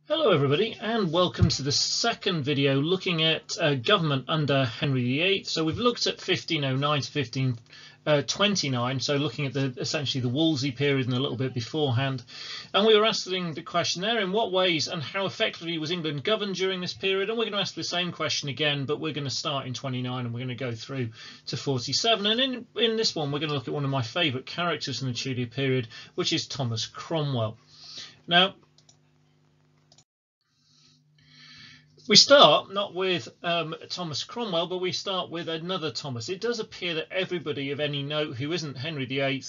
Hello everybody, and welcome to the second video looking at government under Henry VIII. So we've looked at 1509 to 1529, so looking at essentially the Wolsey period and a little bit beforehand. And we were asking the question there, in what ways and how effectively was England governed during this period? And we're going to ask the same question again, but we're going to start in 29 and we're going to go through to 47. And in this one, we're going to look at one of my favourite characters from the Tudor period, which is Thomas Cromwell. Now, we start not with Thomas Cromwell, but we start with another Thomas. It does appear that everybody of any note who isn't Henry VIII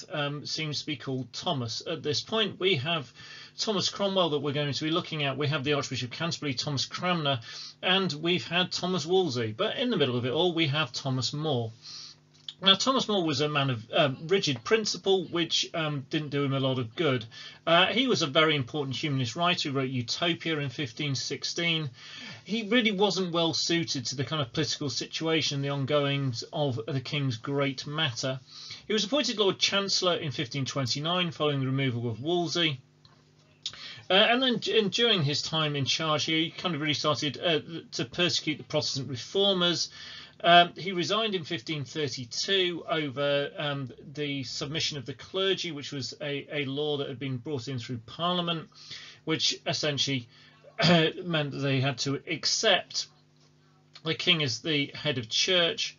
seems to be called Thomas. At this point, we have Thomas Cromwell that we're going to be looking at. We have the Archbishop of Canterbury, Thomas Cranmer, and we've had Thomas Wolsey. But in the middle of it all, we have Thomas More. Now, Thomas More was a man of rigid principle, which didn't do him a lot of good. He was a very important humanist writer who wrote Utopia in 1516. He really wasn't well suited to the kind of political situation, the ongoings of the King's great matter. He was appointed Lord Chancellor in 1529 following the removal of Wolsey. And then during his time in charge, he kind of really started to persecute the Protestant reformers. He resigned in 1532 over the submission of the clergy, which was a law that had been brought in through Parliament, which essentially meant that they had to accept the king as the head of church.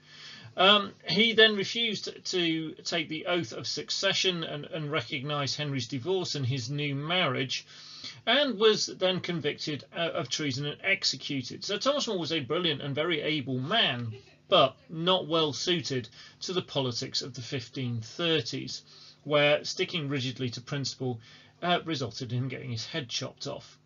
He then refused to take the oath of succession and recognise Henry's divorce and his new marriage, and was then convicted of treason and executed. So Thomas More was a brilliant and very able man, but not well suited to the politics of the 1530s, where sticking rigidly to principle resulted in him getting his head chopped off.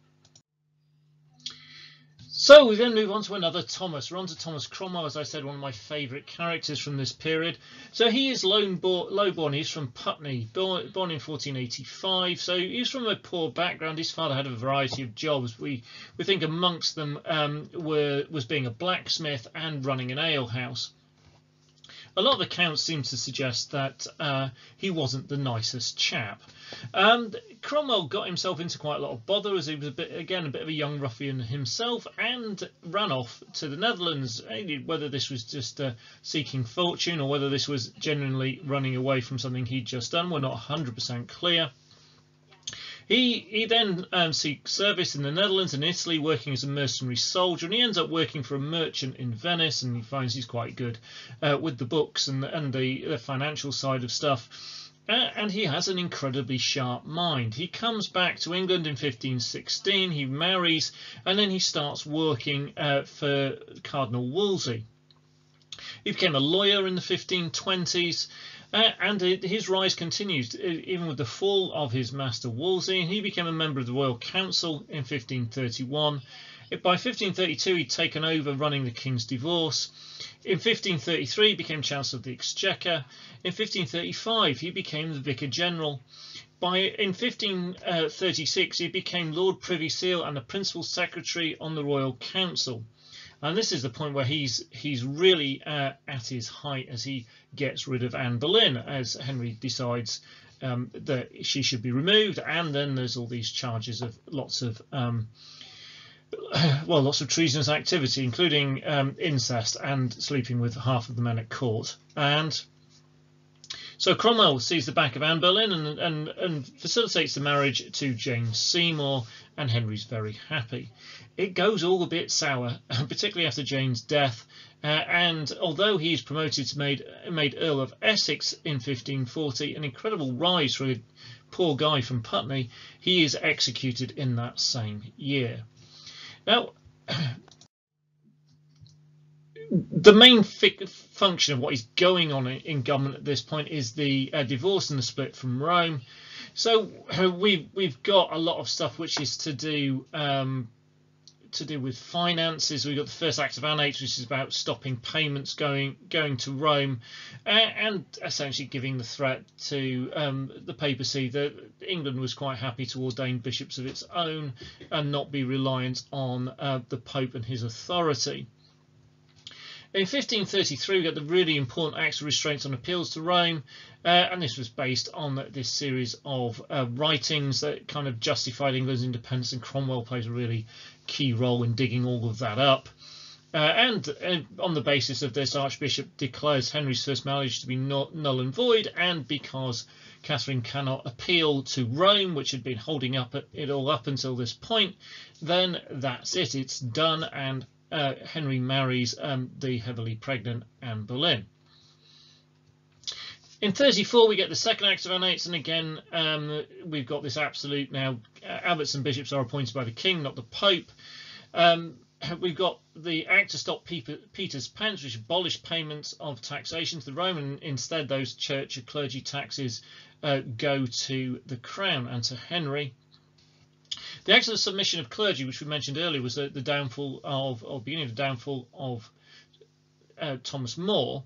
So we then move on to another Thomas. We're on to Thomas Cromwell, as I said, one of my favourite characters from this period. So he is low-born. He's from Putney, born in 1485. So he's from a poor background. His father had a variety of jobs. We think amongst them was being a blacksmith and running an alehouse. A lot of accounts seem to suggest that he wasn't the nicest chap. Cromwell got himself into quite a lot of bother, as he was a bit of a young ruffian himself, and ran off to the Netherlands. Whether this was just seeking fortune or whether this was genuinely running away from something he'd just done, we're not 100% clear. He then seeks service in the Netherlands and Italy, working as a mercenary soldier, and he ends up working for a merchant in Venice, and he finds he's quite good with the books and the financial side of stuff. And he has an incredibly sharp mind. He comes back to England in 1516, he marries, and then he starts working for Cardinal Wolsey. He became a lawyer in the 1520s. And his rise continues even with the fall of his master Wolsey, and he became a member of the Royal Council in 1531. By 1532 he'd taken over running the King's divorce. In 1533 he became Chancellor of the Exchequer. In 1535 he became the Vicar General. In 1536 he became Lord Privy Seal and the Principal Secretary on the Royal Council. And this is the point where he's really at his height, as he gets rid of Anne Boleyn, as Henry decides that she should be removed. And then there's all these charges of lots of treasonous activity, including incest and sleeping with half of the men at court. And so Cromwell sees the back of Anne Boleyn and facilitates the marriage to James Seymour, and Henry's very happy. It goes all a bit sour, particularly after Jane's death, and although he's promoted to made Earl of Essex in 1540, an incredible rise for a poor guy from Putney, he is executed in that same year. Now, the main function of what is going on in government at this point is the divorce and the split from Rome. So we've got a lot of stuff which is to do with finances. We've got the First Act of Annexation, which is about stopping payments going to Rome, and essentially giving the threat to the papacy that England was quite happy to ordain bishops of its own and not be reliant on the Pope and his authority. In 1533, we got the really important Acts of Restraint on Appeals to Rome, and this was based on this series of writings that kind of justified England's independence, and Cromwell plays a really key role in digging all of that up. And on the basis of this, Archbishop declares Henry's first marriage to be null and void, and because Catherine cannot appeal to Rome, which had been holding up it all up until this point, then that's it, it's done, and Henry marries the heavily pregnant Anne Boleyn. In 34, we get the second Act of Annates, and again we've got this absolute now. Abbots and bishops are appointed by the king, not the Pope. We've got the Act to stop Peter's pence, which abolished payments of taxation to the Roman. Instead, those church and clergy taxes go to the crown and to Henry. The Act of the Submission of Clergy, which we mentioned earlier, was the downfall of, or beginning of the downfall of Thomas More.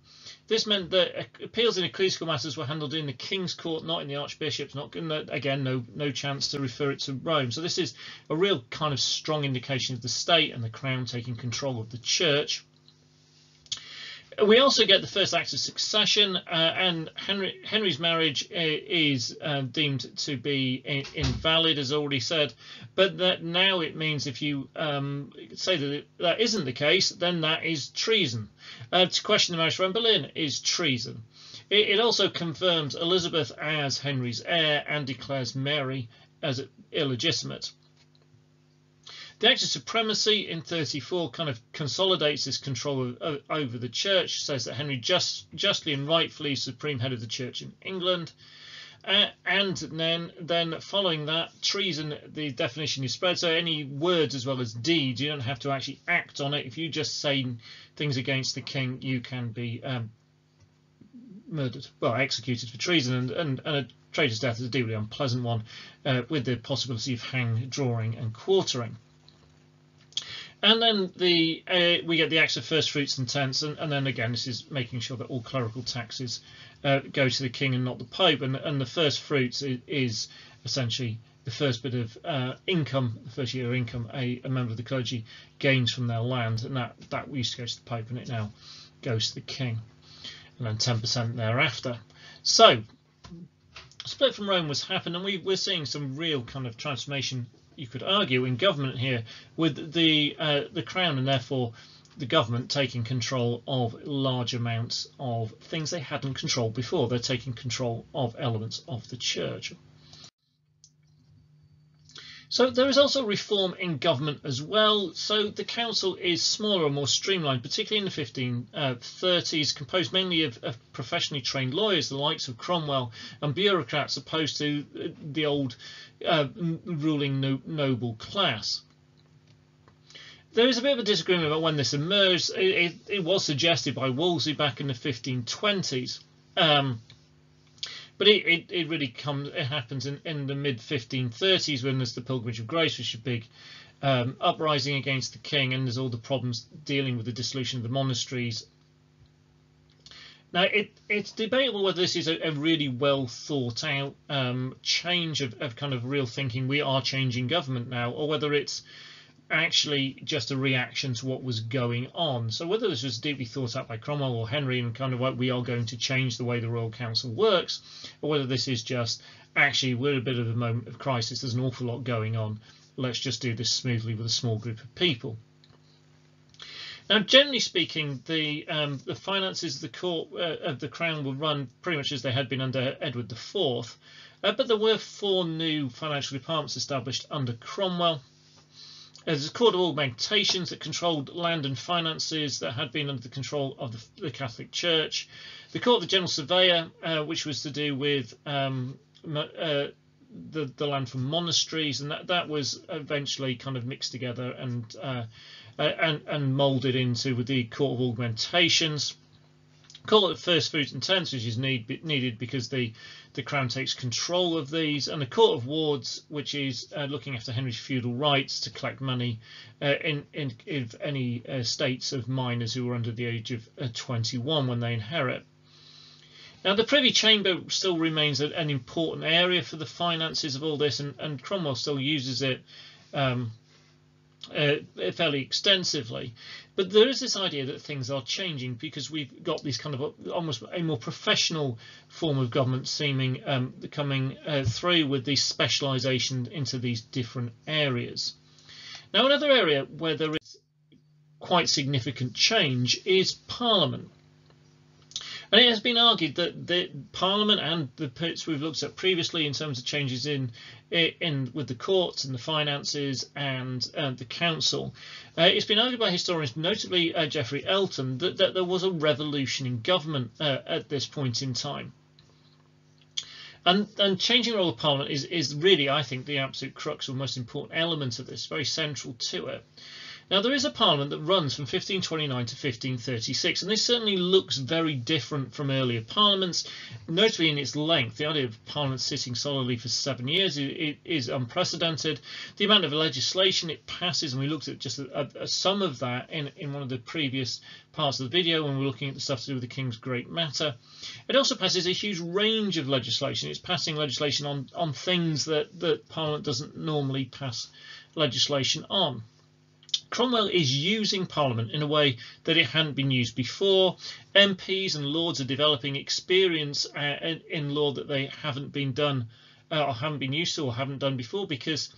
This meant that appeals in ecclesiastical matters were handled in the King's Court, not in the Archbishop's. Not again, no chance to refer it to Rome. So this is a real kind of strong indication of the state and the crown taking control of the church. We also get the first Act of Succession, and Henry's marriage is deemed to be invalid, as already said, but that now it means if you say that that isn't the case, then that is treason. To question the marriage of Anne Boleyn is treason. It also confirms Elizabeth as Henry's heir and declares Mary as illegitimate. The Act of Supremacy in 34 kind of consolidates this control over the church, says that Henry justly and rightfully is supreme head of the church in England. And then following that, treason, the definition is spread, so any words as well as deeds, you don't have to actually act on it. If you just say things against the king, you can be murdered, well, executed for treason, and a traitor's death is a deeply unpleasant one, with the possibility of hang, drawing and quartering. And then we get the Acts of First Fruits and Tenths, and then again this is making sure that all clerical taxes go to the king and not the Pope. And the First Fruits is essentially the first bit of income, the first year income a member of the clergy gains from their land, and that used to go to the Pope, and it now goes to the king, and then 10% thereafter. So split from Rome was happening, and we're seeing some real kind of transformation, you could argue, in government here, with the crown and therefore the government taking control of large amounts of things they hadn't controlled before. They're taking control of elements of the church. So there is also reform in government as well. So the council is smaller and more streamlined, particularly in the 1530s, composed mainly of professionally trained lawyers, the likes of Cromwell, and bureaucrats, opposed to the old ruling noble class. There is a bit of a disagreement about when this emerged. It was suggested by Wolsey back in the 1520s. But it really happens in the mid-1530s, when there's the Pilgrimage of Grace, which is a big uprising against the king, and there's all the problems dealing with the dissolution of the monasteries. Now, it's debatable whether this is a really well thought out change of kind of real thinking. We are changing government now, or whether it's actually just a reaction to what was going on. So whether this was deeply thought out by Cromwell or Henry, and kind of what we are going to change the way the Royal Council works, or whether this is just actually we're in a bit of a moment of crisis, there's an awful lot going on, let's just do this smoothly with a small group of people. Now, generally speaking, the finances of the court of the crown were run pretty much as they had been under Edward IV, but there were 4 new financial departments established under Cromwell. There's a Court of Augmentations that controlled land and finances that had been under the control of the Catholic Church. The Court of the General Surveyor, which was to do with the land from monasteries, and that was eventually kind of mixed together and moulded into with the Court of Augmentations. Court of First Fruits and Tenths, which is needed because the crown takes control of these, and the Court of Wards, which is looking after Henry's feudal rights to collect money in any estates of minors who are under the age of 21 when they inherit. Now, the Privy Chamber still remains an important area for the finances of all this, and Cromwell still uses it fairly extensively. But there is this idea that things are changing because we've got this kind of almost a more professional form of government seeming coming through with this specialisation into these different areas. Now, another area where there is quite significant change is Parliament. And it has been argued that the Parliament and the bits we've looked at previously in terms of changes in with the courts and the finances and the council, it's been argued by historians, notably Geoffrey Elton, that there was a revolution in government at this point in time. And changing the role of Parliament is really, I think, the absolute crux or most important element of this, very central to it. Now, there is a Parliament that runs from 1529 to 1536, and this certainly looks very different from earlier Parliaments, notably in its length. The idea of Parliament sitting solidly for 7 years is unprecedented. The amount of legislation it passes, and we looked at just some of that in one of the previous parts of the video when we're looking at the stuff to do with the King's Great Matter. It also passes a huge range of legislation. It's passing legislation on things that Parliament doesn't normally pass legislation on. Cromwell is using Parliament in a way that it hadn't been used before. MPs and lords are developing experience in law that they haven't been done or haven't been used to or haven't done before, because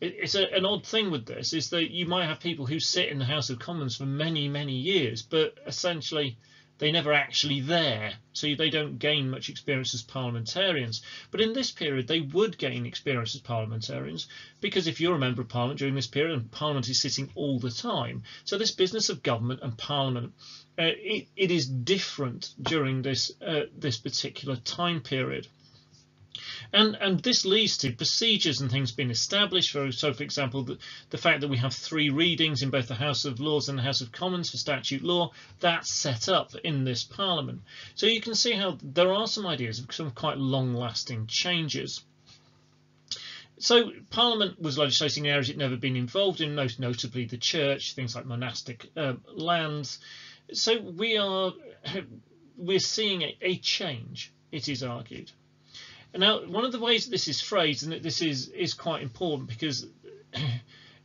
it's an odd thing with this is that you might have people who sit in the House of Commons for many, many years, but essentially they're never actually there, so they don't gain much experience as parliamentarians. But in this period, they would gain experience as parliamentarians, because if you're a member of Parliament during this period, and Parliament is sitting all the time, so this business of government and Parliament, it is different during this particular time period. And this leads to procedures and things being established. So, for example, the fact that we have 3 readings in both the House of Lords and the House of Commons for statute law, that's set up in this Parliament. So you can see how there are some ideas of some quite long-lasting changes. So Parliament was legislating in areas it had never been involved in, most notably the church, things like monastic lands. So we're seeing a change, it is argued. Now, one of the ways that this is phrased, and that this is quite important, because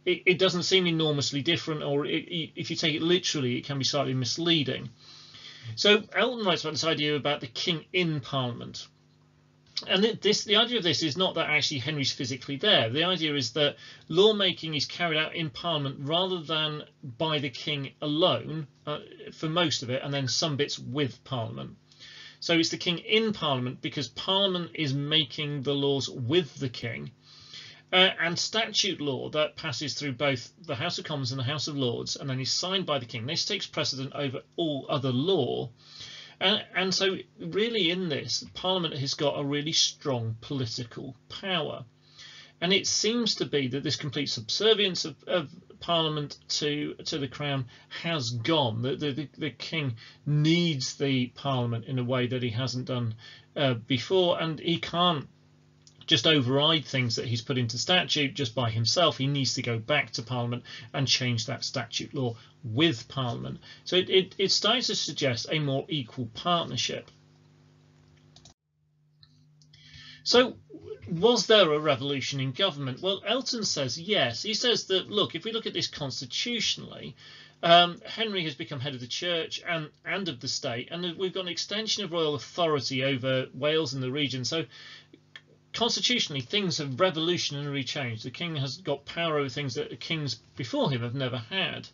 it doesn't seem enormously different, or if you take it literally, it can be slightly misleading. So Elton writes about this idea about the king in Parliament. And the idea of this is not that actually Henry's physically there. The idea is that lawmaking is carried out in Parliament rather than by the king alone for most of it, and then some bits with Parliament. So it's the king in Parliament because Parliament is making the laws with the king. And statute law that passes through both the House of Commons and the House of Lords and then is signed by the king. This takes precedent over all other law. And so really in this, Parliament has got a really strong political power. And it seems to be that this complete subservience of Parliament to the Crown has gone. The King needs the Parliament in a way that he hasn't done before, and he can't just override things that he's put into statute just by himself. He needs to go back to Parliament and change that statute law with Parliament. So it starts to suggest a more equal partnership. So was there a revolution in government? Well, Elton says yes. He says that, look, if we look at this constitutionally, Henry has become head of the church and of the state, and we've got an extension of royal authority over Wales and the region. So constitutionally, things have revolutionarily changed. The king has got power over things that the kings before him have never had.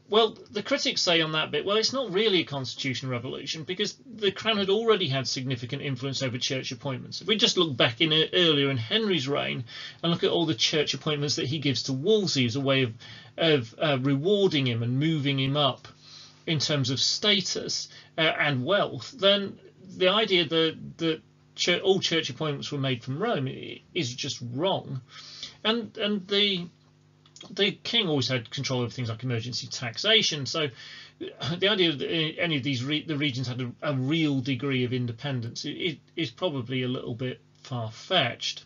Well, the critics say on that bit, well, it's not really a constitutional revolution because the Crown had already had significant influence over church appointments. If we just look back earlier in Henry's reign and look at all the church appointments that he gives to Wolsey as a way of rewarding him and moving him up in terms of status and wealth, then the idea that all church appointments were made from Rome is just wrong. And the king always had control over things like emergency taxation, so the idea that any of these the regions had a real degree of independence is probably a little bit far-fetched.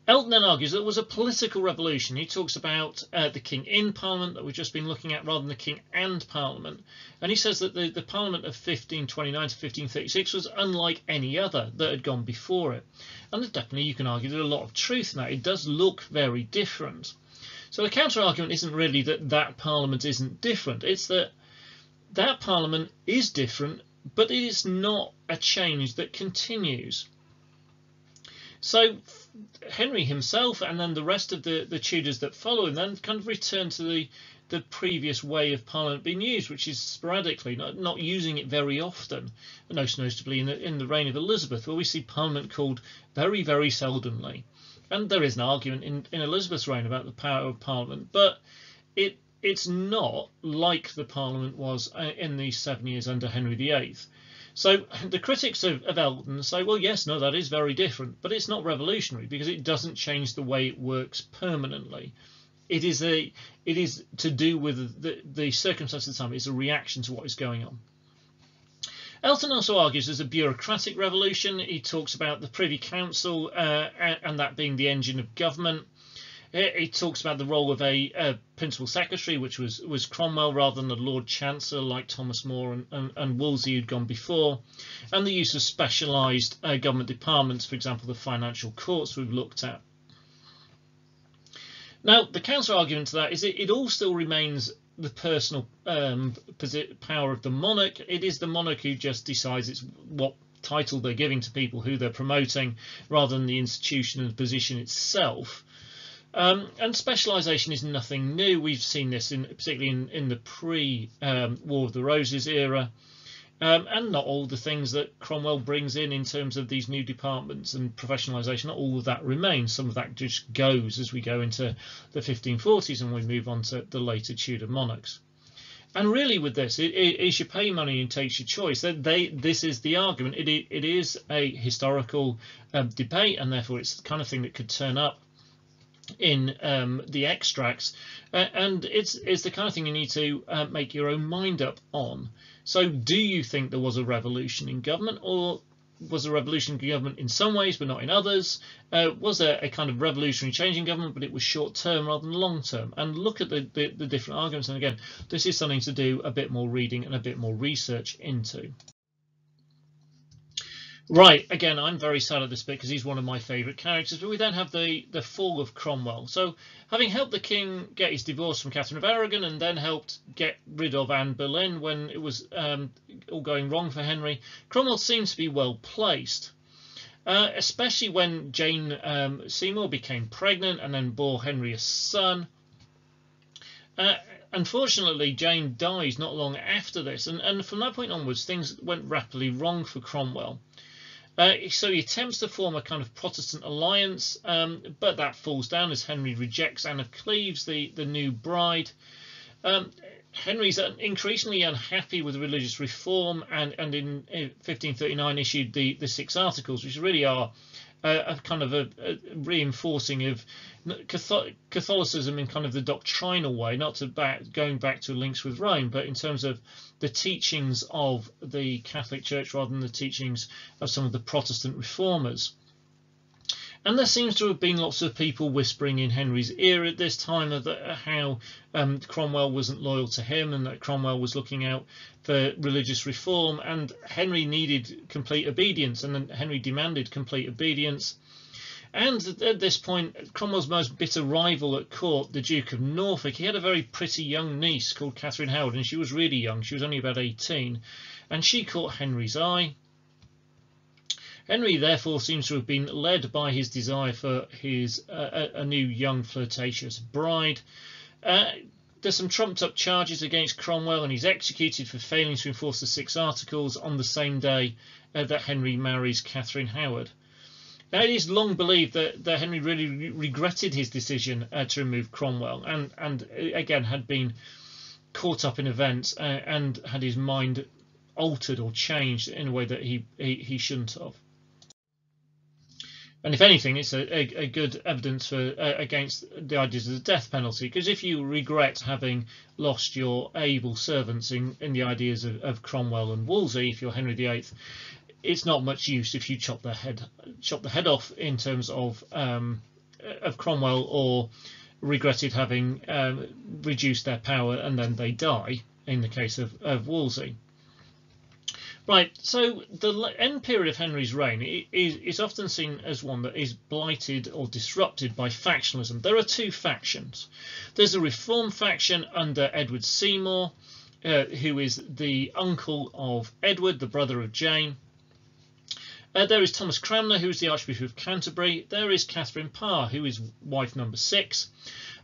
Elton then argues that it was a political revolution. He talks about the king in Parliament that we've just been looking at rather than the king and Parliament. And he says that the Parliament of 1529 to 1536 was unlike any other that had gone before it. And definitely you can argue there's a lot of truth in that. It does look very different. So the counter argument isn't really that Parliament isn't different. It's that Parliament is different, but it is not a change that continues. So Henry himself and then the rest of the Tudors that follow him then kind of return to the previous way of Parliament being used, which is sporadically, not using it very often. Most notably in the reign of Elizabeth, where we see Parliament called very, very seldomly. And there is an argument in Elizabeth's reign about the power of Parliament, but it's not like the Parliament was in these 7 years under Henry VIII. So the critics of Eldon say, well, yes, no, that is very different, but it's not revolutionary because it doesn't change the way it works permanently. It is to do with the circumstances of the time. It's a reaction to what is going on. Elton also argues there's a bureaucratic revolution. He talks about the Privy Council and that being the engine of government. He talks about the role of a principal secretary, which was Cromwell rather than a Lord Chancellor like Thomas More and Wolsey who'd gone before, and the use of specialised government departments, for example, the financial courts we've looked at. Now, the counter argument to that is it all still remains the personal power of the monarch. It is the monarch who just decides it's what title they're giving to people who they're promoting, rather than the institution and position itself. And specialisation is nothing new. We've seen this particularly in the pre-War of the Roses era. And not all the things that Cromwell brings in terms of these new departments and professionalisation, not all of that remains. Some of that just goes as we go into the 1540s and we move on to the later Tudor monarchs. And really with this, it is you pay money and takes your choice. This is the argument. It is a historical debate, and therefore it's the kind of thing that could turn up in the extracts, and it's the kind of thing you need to make your own mind up on. So do you think there was a revolution in government, or was a revolution in government in some ways but not in others? Was there a kind of revolutionary change in government, but it was short term rather than long term? And look at the different arguments. And again, this is something to do a bit more reading and a bit more research into. Right, again, I'm very sad at this bit because he's one of my favourite characters, but we then have the Fall of Cromwell. So, having helped the king get his divorce from Catherine of Aragon and then helped get rid of Anne Boleyn when it was all going wrong for Henry, Cromwell seems to be well placed, especially when Jane Seymour became pregnant and then bore Henry a son. Unfortunately, Jane dies not long after this, and from that point onwards, things went rapidly wrong for Cromwell. So he attempts to form a kind of Protestant alliance, but that falls down as Henry rejects Anne of Cleves, the new bride. Henry's increasingly unhappy with religious reform, and in 1539 issued the 6 Articles, which really are a kind of a reinforcing of Catholicism in kind of the doctrinal way, not going back to links with Rome, but in terms of the teachings of the Catholic Church rather than the teachings of some of the Protestant reformers. And there seems to have been lots of people whispering in Henry's ear at this time of how Cromwell wasn't loyal to him and that Cromwell was looking out for religious reform, and Henry needed complete obedience, and then Henry demanded complete obedience. And at this point, Cromwell's most bitter rival at court, the Duke of Norfolk, he had a very pretty young niece called Catherine Howard, and she was really young. She was only about 18, and she caught Henry's eye. Henry therefore seems to have been led by his desire for his a new young flirtatious bride. There's some trumped up charges against Cromwell, and he's executed for failing to enforce the 6 Articles on the same day that Henry marries Catherine Howard. Now, it is long believed that Henry really regretted his decision to remove Cromwell, and again had been caught up in events and had his mind altered or changed in a way that he shouldn't have. And if anything, it's a good evidence against the ideas of the death penalty, because if you regret having lost your able servants in the ideas of Cromwell and Wolsey, if you're Henry VIII, it's not much use if you chop the head off in terms of Cromwell, or regretted having reduced their power and then they die in the case of Wolsey. Right, so the end period of Henry's reign is often seen as one that is blighted or disrupted by factionalism. There are two factions. There's a reform faction under Edward Seymour, who is the uncle of Edward, the brother of Jane. There is Thomas Cranmer, who is the Archbishop of Canterbury. There is Catherine Parr, who is wife number 6.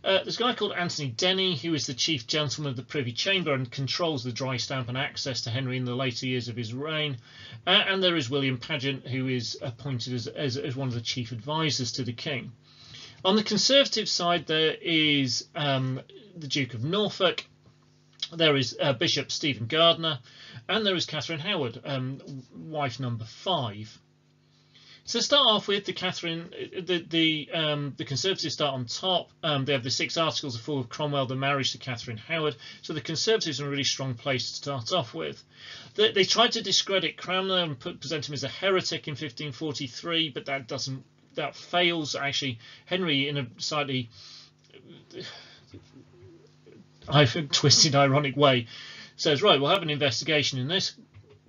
There's a guy called Anthony Denny, who is the chief gentleman of the Privy Chamber and controls the dry stamp and access to Henry in the later years of his reign. And there is William Paget, who is appointed as one of the chief advisors to the king. On the Conservative side, there is the Duke of Norfolk. There is Bishop Stephen Gardiner, and there is Catherine Howard, wife number 5. So to start off with, the Conservatives start on top. They have the 6 articles of Fall of Cromwell, the marriage to Catherine Howard. So the Conservatives are in a really strong place to start off with. They tried to discredit Cranmer and present him as a heretic in 1543, but that fails. Actually, Henry, in a slightly twisted, ironic way, says, right, we'll have an investigation in this.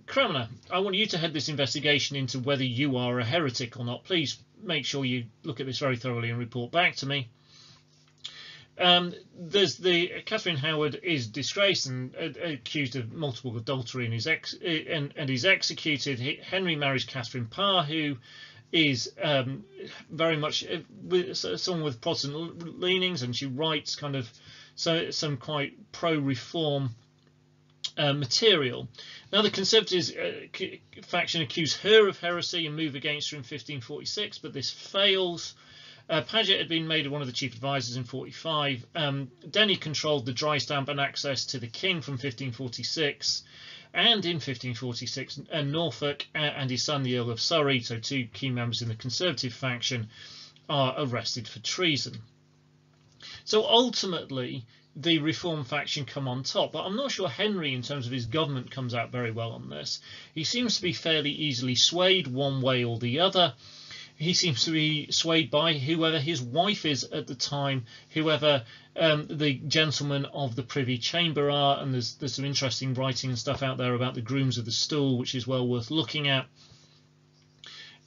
Cranmer, I want you to head this investigation into whether you are a heretic or not. Please make sure you look at this very thoroughly and report back to me. There's Catherine Howard is disgraced and accused of multiple adultery and is executed. Henry marries Catherine Parr, who is very much someone with Protestant leanings, and she writes kind of some quite pro-reform material. Now the Conservatives faction accuse her of heresy and move against her in 1546, but this fails. Paget had been made one of the chief advisors in 45. Denny controlled the dry stamp and access to the king from 1546, and in 1546 Norfolk and his son the Earl of Surrey, so 2 key members in the Conservative faction, are arrested for treason. So ultimately the reform faction come on top, but I'm not sure Henry, in terms of his government, comes out very well on this. He seems to be fairly easily swayed one way or the other. He seems to be swayed by whoever his wife is at the time, whoever the gentlemen of the Privy Chamber are, and there's some interesting writing and stuff out there about the grooms of the stool, which is well worth looking at.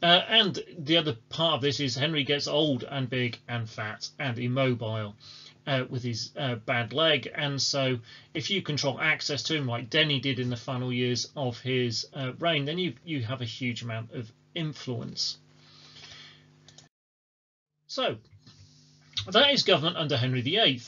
And the other part of this is Henry gets old and big and fat and immobile with his bad leg, and so if you control access to him like Denny did in the final years of his reign, then you have a huge amount of influence. So that is government under Henry VIII.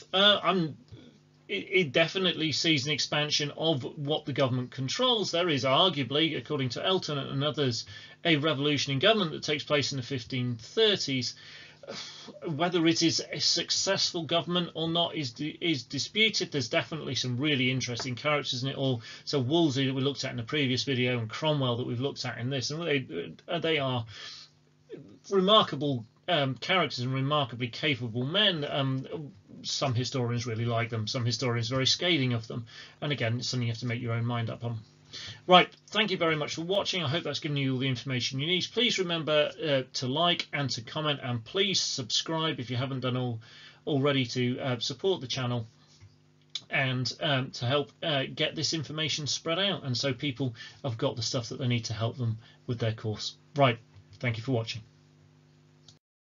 It definitely sees an expansion of what the government controls. There is arguably, according to Elton and others, a revolution in government that takes place in the 1530s. Whether it is a successful government or not is disputed. There's definitely some really interesting characters in it all. So Wolsey, that we looked at in the previous video, and Cromwell, that we've looked at in this, and they are remarkable characters and remarkably capable men. Some historians really like them, some historians very scathing of them, and again, it's something you have to make your own mind up on. Right, thank you very much for watching. I hope that's given you all the information you need. Please remember to like and to comment, and please subscribe if you haven't done already, to support the channel and to help get this information spread out, and so people have got the stuff that they need to help them with their course. Right, thank you for watching.